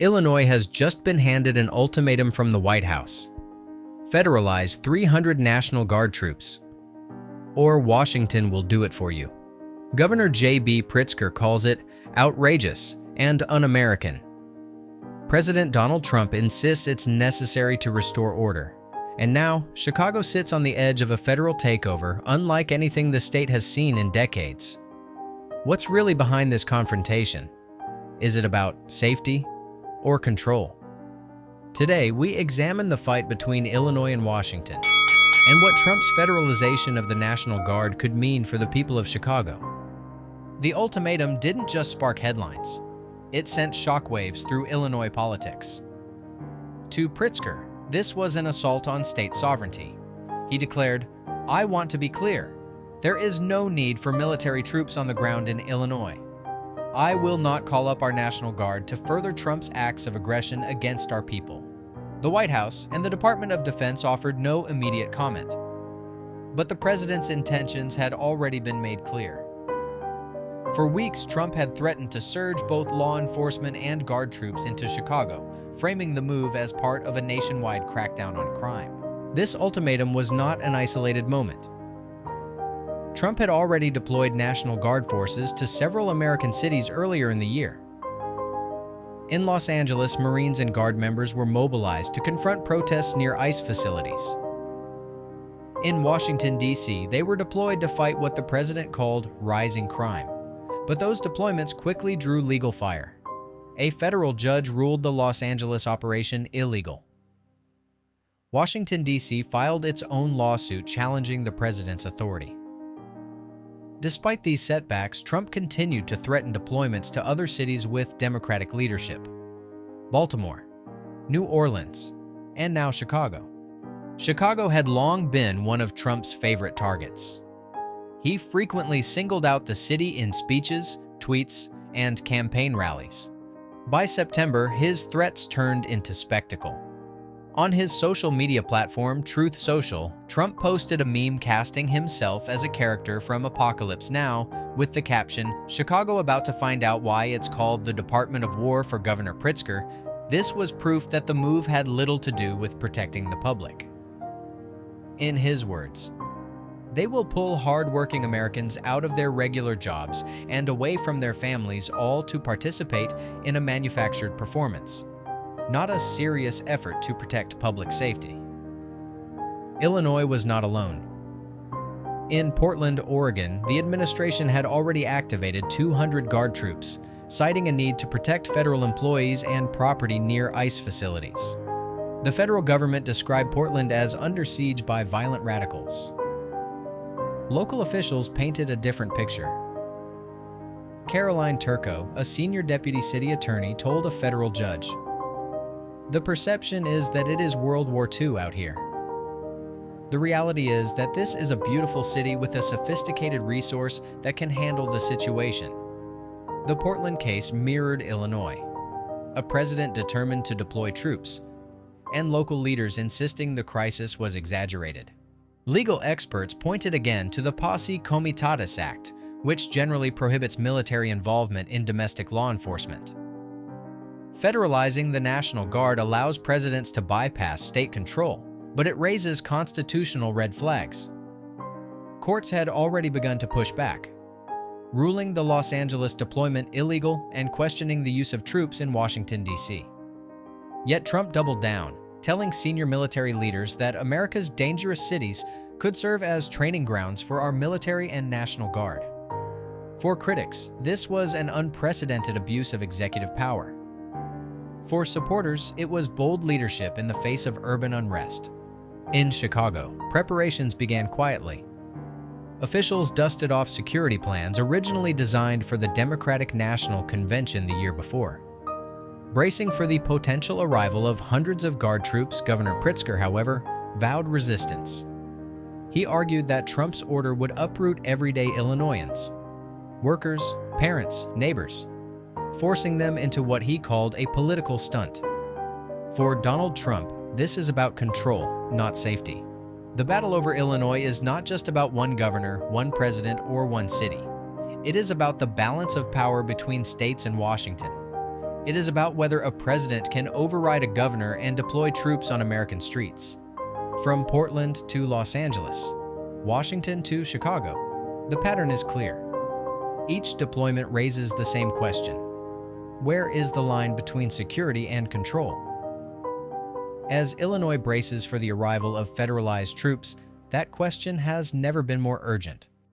Illinois has just been handed an ultimatum from the White House. Federalize 300 National Guard troops, or Washington will do it for you. Governor J.B. Pritzker calls it outrageous and un-American. President Donald Trump insists it's necessary to restore order. And now, Chicago sits on the edge of a federal takeover unlike anything the state has seen in decades. What's really behind this confrontation? Is it about safety or control? Today, we examine the fight between Illinois and Washington, and what Trump's federalization of the National Guard could mean for the people of Chicago. The ultimatum didn't just spark headlines. It sent shockwaves through Illinois politics. To Pritzker, this was an assault on state sovereignty. He declared, "I want to be clear. There is no need for military troops on the ground in Illinois. I will not call up our National Guard to further Trump's acts of aggression against our people." The White House and the Department of Defense offered no immediate comment. But the president's intentions had already been made clear. For weeks, Trump had threatened to surge both law enforcement and Guard troops into Chicago, framing the move as part of a nationwide crackdown on crime. This ultimatum was not an isolated moment. Trump had already deployed National Guard forces to several American cities earlier in the year. In Los Angeles, Marines and Guard members were mobilized to confront protests near ICE facilities. In Washington, D.C., they were deployed to fight what the president called rising crime. But those deployments quickly drew legal fire. A federal judge ruled the Los Angeles operation illegal. Washington, D.C. filed its own lawsuit challenging the president's authority. Despite these setbacks, Trump continued to threaten deployments to other cities with Democratic leadership: Baltimore, New Orleans, and now Chicago. Chicago had long been one of Trump's favorite targets. He frequently singled out the city in speeches, tweets, and campaign rallies. By September, his threats turned into spectacle. On his social media platform, Truth Social, Trump posted a meme casting himself as a character from Apocalypse Now with the caption, "Chicago about to find out why it's called the Department of War for Governor Pritzker." This was proof that the move had little to do with protecting the public. In his words, "They will pull hard-working Americans out of their regular jobs and away from their families, all to participate in a manufactured performance, not a serious effort to protect public safety." Illinois was not alone. In Portland, Oregon, the administration had already activated 200 Guard troops, citing a need to protect federal employees and property near ICE facilities. The federal government described Portland as under siege by violent radicals. Local officials painted a different picture. Caroline Turco, a senior deputy city attorney, told a federal judge, "The perception is that it is World War II out here. The reality is that this is a beautiful city with a sophisticated resource that can handle the situation." The Portland case mirrored Illinois, a president determined to deploy troops, and local leaders insisting the crisis was exaggerated. Legal experts pointed again to the Posse Comitatus Act, which generally prohibits military involvement in domestic law enforcement. Federalizing the National Guard allows presidents to bypass state control, but it raises constitutional red flags. Courts had already begun to push back, ruling the Los Angeles deployment illegal and questioning the use of troops in Washington, D.C. Yet Trump doubled down, telling senior military leaders that America's dangerous cities could serve as training grounds for our military and National Guard. For critics, this was an unprecedented abuse of executive power. For supporters, it was bold leadership in the face of urban unrest. In Chicago, preparations began quietly. Officials dusted off security plans originally designed for the Democratic National Convention the year before. Bracing for the potential arrival of hundreds of Guard troops, Governor Pritzker, however, vowed resistance. He argued that Trump's order would uproot everyday Illinoisans, workers, parents, neighbors, forcing them into what he called a political stunt. For Donald Trump, this is about control, not safety. The battle over Illinois is not just about one governor, one president, or one city. It is about the balance of power between states and Washington. It is about whether a president can override a governor and deploy troops on American streets. From Portland to Los Angeles, Washington to Chicago, the pattern is clear. Each deployment raises the same question: where is the line between security and control? As Illinois braces for the arrival of federalized troops, that question has never been more urgent.